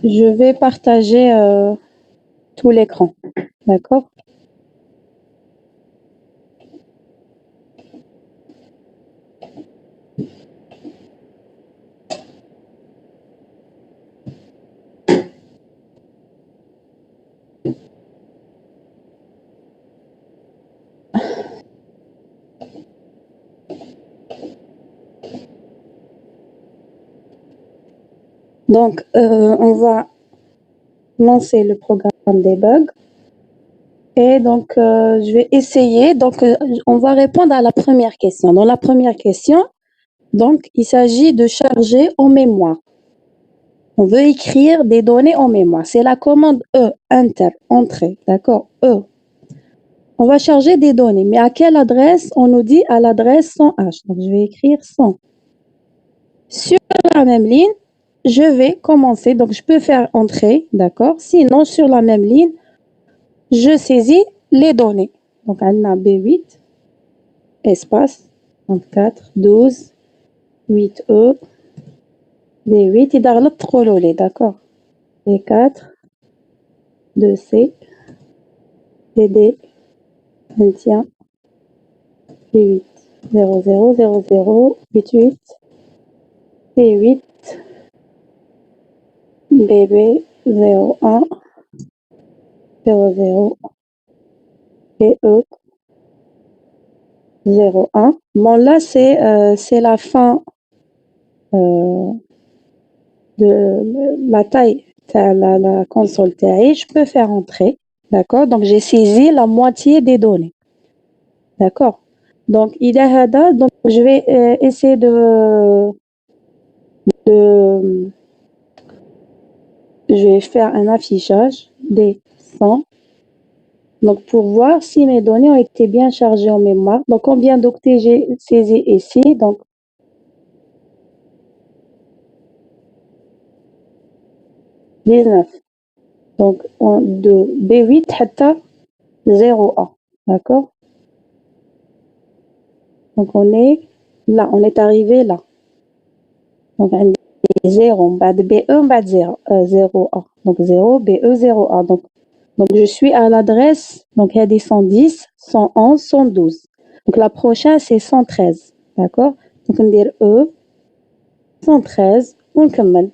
Je vais partager tout l'écran, d'accord? Donc, on va lancer le programme debug. Et donc, je vais essayer. Donc, on va répondre à la première question. Dans la première question, donc, il s'agit de charger en mémoire. On veut écrire des données en mémoire. C'est la commande E, enter, entrée, d'accord? E. On va charger des données, mais à quelle adresse? On nous dit à l'adresse 100H. Donc, je vais écrire 100. Sur la même ligne, je vais commencer. Donc, je peux faire entrée, d'accord? Sinon, sur la même ligne, je saisis les données. Donc, on a B8, espace, 34, 12, 8E, B8, et d'arlet trololé, d'accord? B4, 2C, BD, 21, B8, 0, 0, 0, 0, 8, 8, B8, BB, 0, 1, 0, 0, BE, 0, 1. Bon, là, c'est la fin de la taille de la console TAI. Je peux faire entrer, d'accord? Donc, j'ai saisi la moitié des données, d'accord? Donc, donc je vais essayer je vais faire un affichage des 100. Donc, pour voir si mes données ont été bien chargées en mémoire. Donc, combien d'octets j'ai saisi ici? Donc, 19. Donc, de B8 à 0A. D'accord? Donc, on est là. On est arrivé là. Donc, on est 0. On va de BE, on va de 0A. Donc, 0, BE, 0A. Donc, je suis à l'adresse. Donc, il y a des 110, 111, 112. Donc, la prochaine, c'est 113. D'accord? Donc, on dit E, 113, ونكمل.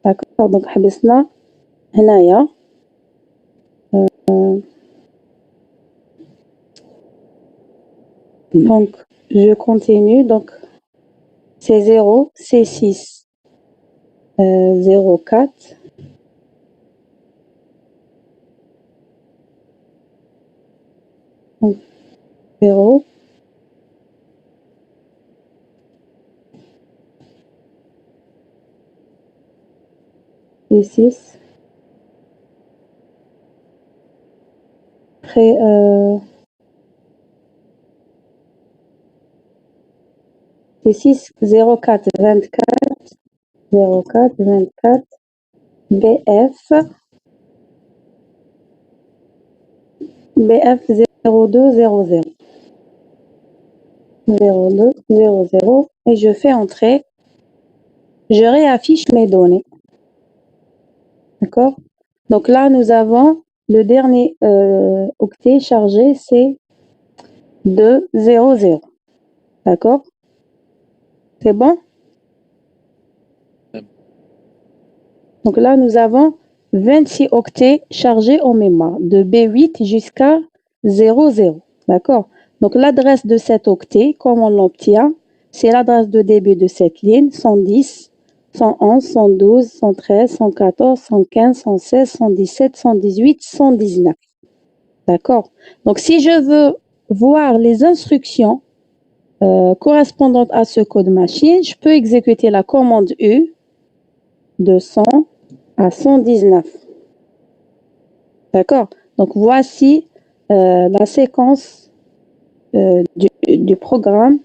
D'accord? Donc, حبسنا هنايا. Donc, je continue. Donc, c'est 0, c'est 6, 0, 4. Donc, 0. C'est 6. Après, c'est 6, 0, 4, 24. 0, 4, 24. BF. BF 02, 00. 02, 00. Et je fais entrer. Je réaffiche mes données. D'accord? Donc là, nous avons le dernier octet chargé, c'est 2, 0, 0. D'accord? C'est bon? Donc là, nous avons 26 octets chargés en mémoire, de B8 jusqu'à 0, 0. D'accord? Donc l'adresse de cet octet, comme on l'obtient, c'est l'adresse de début de cette ligne, 110, 111, 112, 113, 114, 115, 116, 117, 118, 119. D'accord? Donc si je veux voir les instructions correspondantes à ce code machine, je peux exécuter la commande U de 100 à 119. D'accord? Donc, voici la séquence du programme.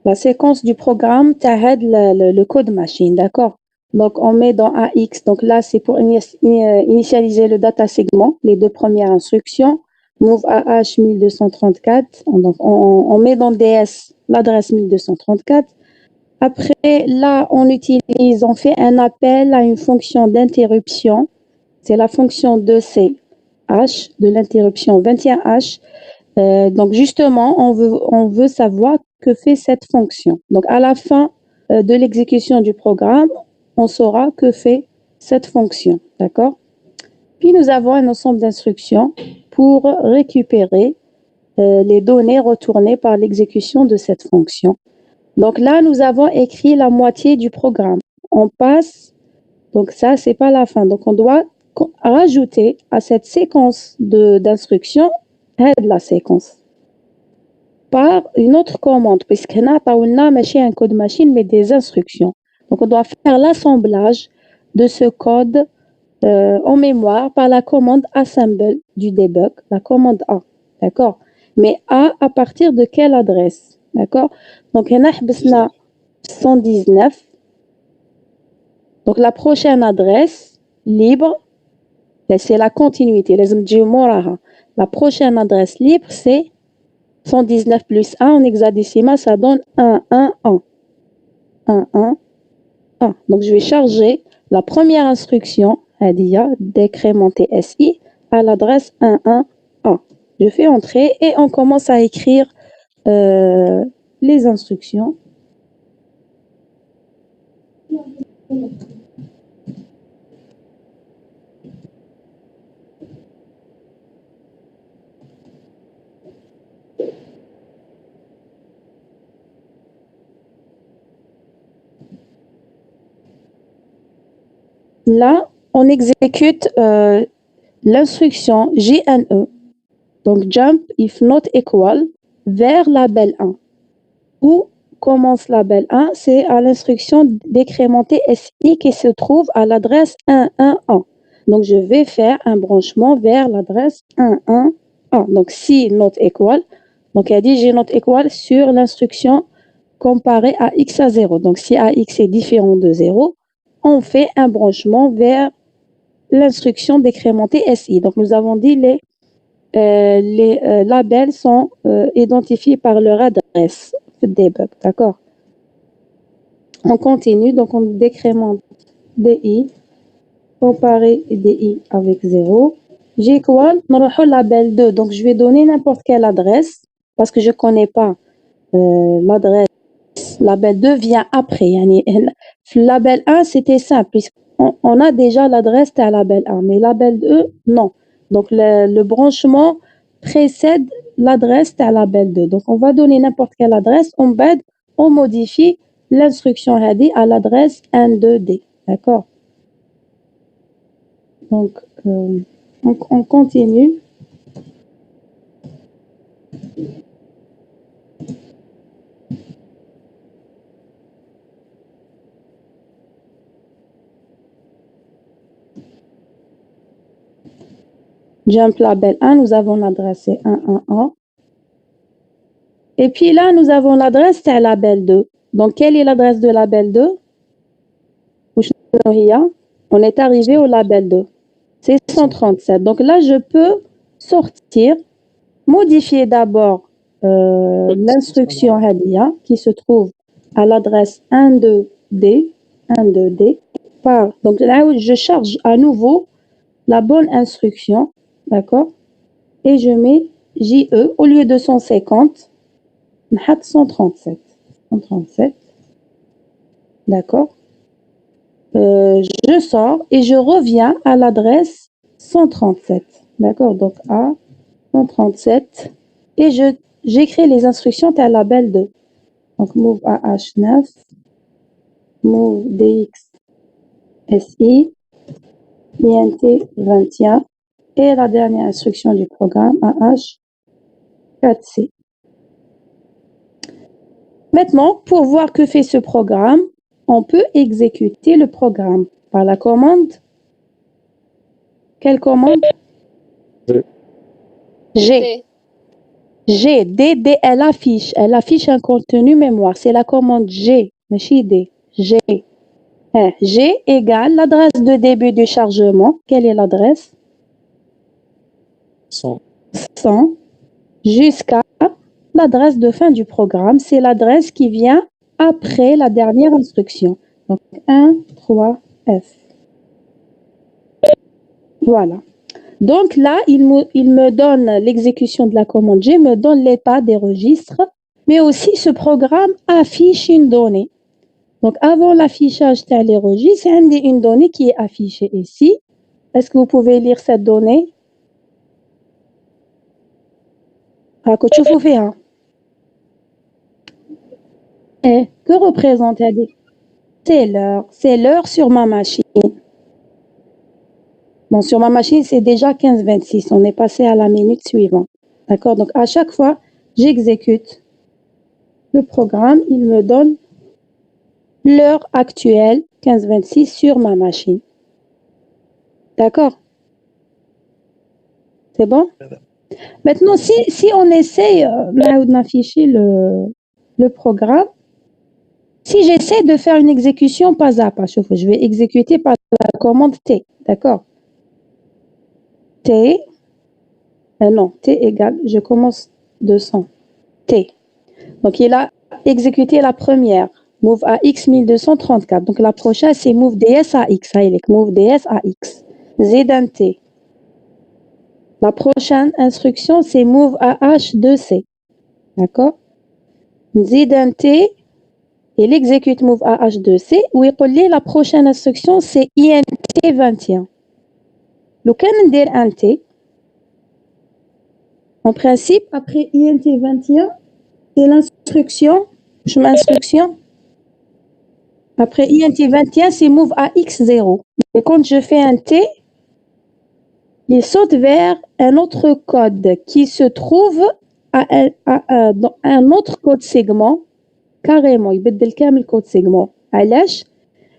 La séquence du programme, t'arrête le code machine. D'accord? Donc, on met dans AX. Donc là, c'est pour initialiser le data segment, les deux premières instructions. move AH 1234, donc on met dans DS l'adresse 1234. Après, là, on fait un appel à une fonction d'interruption. C'est la fonction de CH, de l'interruption 21H. Donc, justement, on veut savoir que fait cette fonction. Donc, à la fin de l'exécution du programme, on saura que fait cette fonction. D'accord? Puis, nous avons un ensemble d'instructions pour récupérer les données retournées par l'exécution de cette fonction. Donc là, nous avons écrit la moitié du programme. On passe, donc ça, c'est pas la fin. Donc on doit rajouter à cette séquence d'instructions, la séquence, par une autre commande, puisqu'on a pas un code machine, mais des instructions. Donc on doit faire l'assemblage de ce code en mémoire par la commande assemble du debug, la commande A. D'accord? Mais A à partir de quelle adresse? D'accord? Donc, on a 119. Donc, la prochaine adresse libre, c'est la continuité. La prochaine adresse libre, c'est 119 plus 1 en hexadécimal, ça donne 1, 1, 1. 1, 1, 1. Donc, je vais charger la première instruction, décrémenter SI, à l'adresse 1, 1, 1. Je fais entrer et on commence à écrire les instructions. Là, on exécute l'instruction JNE, donc jump if not equal, vers label 1. Où commence label 1? C'est à l'instruction décrémenter SI qui se trouve à l'adresse 111. Donc, je vais faire un branchement vers l'adresse 111. Donc, si not equal, donc elle dit J not equal sur l'instruction comparée à X à 0. Donc, si AX est différent de 0, on fait un branchement vers l'instruction décrémenter SI. Donc, nous avons dit les labels sont identifiés par leur adresse debug, d'accord? On continue, donc on décrémente DI, comparer DI avec 0. J equal, on label 2, donc je vais donner n'importe quelle adresse parce que je ne connais pas l'adresse. Label 2 vient après. Label 1, c'était simple, puisqu'on a déjà l'adresse à label 1, mais label 2, non. Donc, le branchement précède l'adresse à label 2. Donc, on va donner n'importe quelle adresse, on modifie l'instruction à l'adresse 1,2D. D'accord? Donc, on continue. Jump label 1, nous avons l'adresse 111. Et puis là, nous avons l'adresse à label 2. Donc, quelle est l'adresse de label 2? On est arrivé au label 2. C'est 137. Donc là, je peux sortir, modifier d'abord l'instruction Hadia qui se trouve à l'adresse 12D. 12D donc là, je charge à nouveau la bonne instruction. D'accord? Et je mets JE au lieu de 150. 137. 137. D'accord? Je sors et je reviens à l'adresse 137. D'accord? Donc A 137 et j'écris les instructions à label 2. Donc move AH9, move DX SI, INT 21 et la dernière instruction du programme AH 4C. Maintenant, pour voir que fait ce programme, on peut exécuter le programme par la commande. Quelle commande? G. G, D, elle affiche un contenu mémoire. C'est la commande G, mais D. G. G égale l'adresse de début du chargement. Quelle est l'adresse? 100. 100 jusqu'à l'adresse de fin du programme. C'est l'adresse qui vient après la dernière instruction. Donc 1, 3, F. Voilà. Donc là, il me donne l'exécution de la commande G, me donne l'état des registres, mais aussi ce programme affiche une donnée. Donc avant l'affichage des registres, il y a une donnée qui est affichée ici. Est-ce que vous pouvez lire cette donnée? Et que représente elle? C'est l'heure sur ma machine. Bon, sur ma machine, c'est déjà 15h26. On est passé à la minute suivante. D'accord? Donc, à chaque fois, j'exécute le programme. Il me donne l'heure actuelle, 15h26, sur ma machine. D'accord? C'est bon? Maintenant, si on essaye d'afficher le programme, si j'essaie de faire une exécution pas à pas, je vais exécuter par la commande T. D'accord? T, non, T égale, je commence de 100. T. Donc, il a exécuté la première, move AX 1234. Donc, la prochaine, c'est move DS AX. Move DS AX. Z d'un T. La prochaine instruction, c'est move AH2C. D'accord? Z d'un T. Il exécute move AH2C. Ou il dit la prochaine instruction, c'est INT21. Le cas de un T, en principe, après INT21, c'est l'instruction, je m'instruction. Après INT21, c'est move AX0. Et quand je fais un T, il saute vers un autre code qui se trouve dans un autre code segment, carrément. Il بدل كامل code segment. علاش?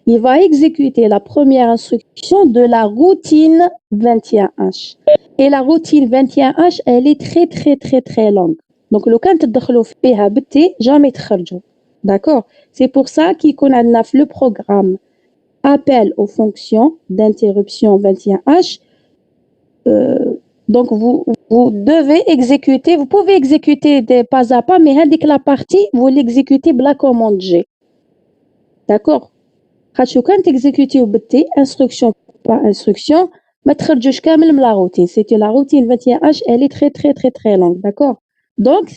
Il va exécuter la première instruction de la routine 21H. Et la routine 21H, elle est très, très, très, très longue. Donc, le cas تدخلوا فيها بالتي jamais تخرجوا. D'accord? C'est pour ça qu'on a le programme appel aux fonctions d'interruption 21H. Donc, vous devez exécuter, vous pouvez exécuter des pas à pas, mais avec la partie, vous l'exécutez la commande G. D'accord? خاطش كان تكزيكوتيو بالتي instruction par instruction ما تخرجوش كامل من la routine. C'est que la routine 21H, elle est très très très très longue, d'accord? Donc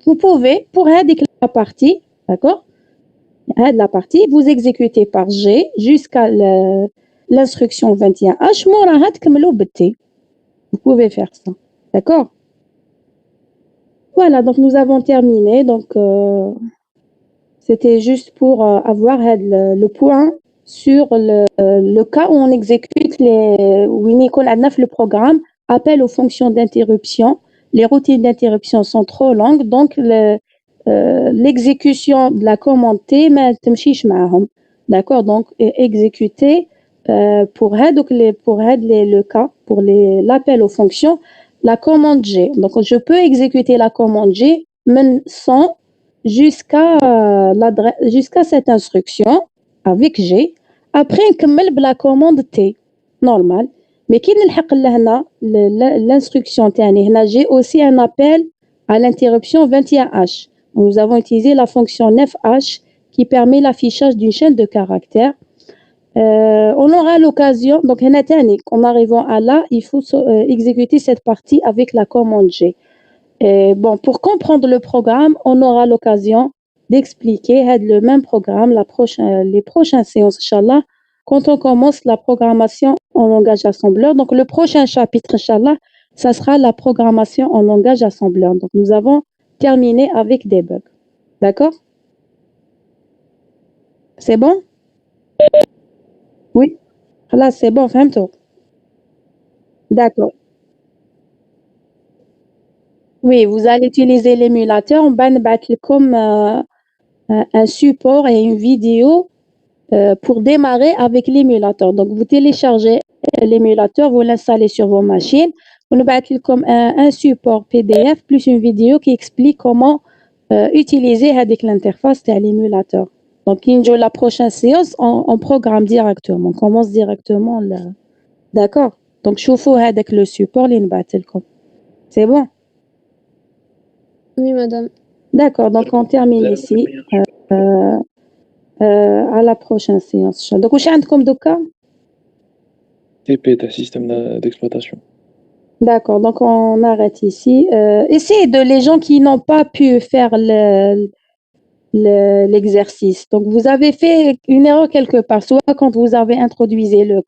vous pouvez pour la partie, d'accord? La partie, vous exécutez par G jusqu'à l'instruction 21H. موراها تكملوا بالتي. Vous pouvez faire ça, d'accord? Voilà, donc nous avons terminé. Donc c'était juste pour avoir le point sur le cas où on exécute le programme appel aux fonctions d'interruption. Les routines d'interruption sont trop longues, donc l'exécution de la commande T ما تمشيش معاهم. D'accord? Donc exécuter pour le cas pour l'appel aux fonctions la commande G. Donc je peux exécuter la commande G sans jusqu'à cette instruction avec G. Après, نكمل بلا commande T normal. Mais كي نلحق لهنا l'instruction تاني هنا j'ai aussi un appel à l'interruption 21H. Nous avons utilisé la fonction 9H qui permet l'affichage d'une chaîne de caractères. On aura l'occasion, donc هنا تاني en arrivant à là, il faut exécuter cette partie avec la commande G. Et bon, pour comprendre le programme, on aura l'occasion d'expliquer le même programme les prochaines séances, Inch'Allah, quand on commence la programmation en langage assembleur. Donc, le prochain chapitre, Inch'Allah, ça sera la programmation en langage assembleur. Donc, nous avons terminé avec des bugs. D'accord? C'est bon? Oui. Là, c'est bon, fahmtou. D'accord. Oui, vous allez utiliser l'émulateur. On va mettre comme un support et une vidéo pour démarrer avec l'émulateur. Donc, vous téléchargez l'émulateur, vous l'installez sur vos machines. On va mettre comme un support PDF plus une vidéo qui explique comment utiliser avec l'interface de l'émulateur. Donc, la prochaine séance, on programme directement. On commence directement là. D'accord? Donc, je vous avec le support, C'est bon? Oui, madame. D'accord, donc on termine ici. À la prochaine séance. Donc, واش عندكم دوكا؟ TP, t'as système d'exploitation. D'accord, donc on arrête ici. Essayez de les gens qui n'ont pas pu faire l'exercice. Donc, vous avez fait une erreur quelque part, soit quand vous avez introduit le code,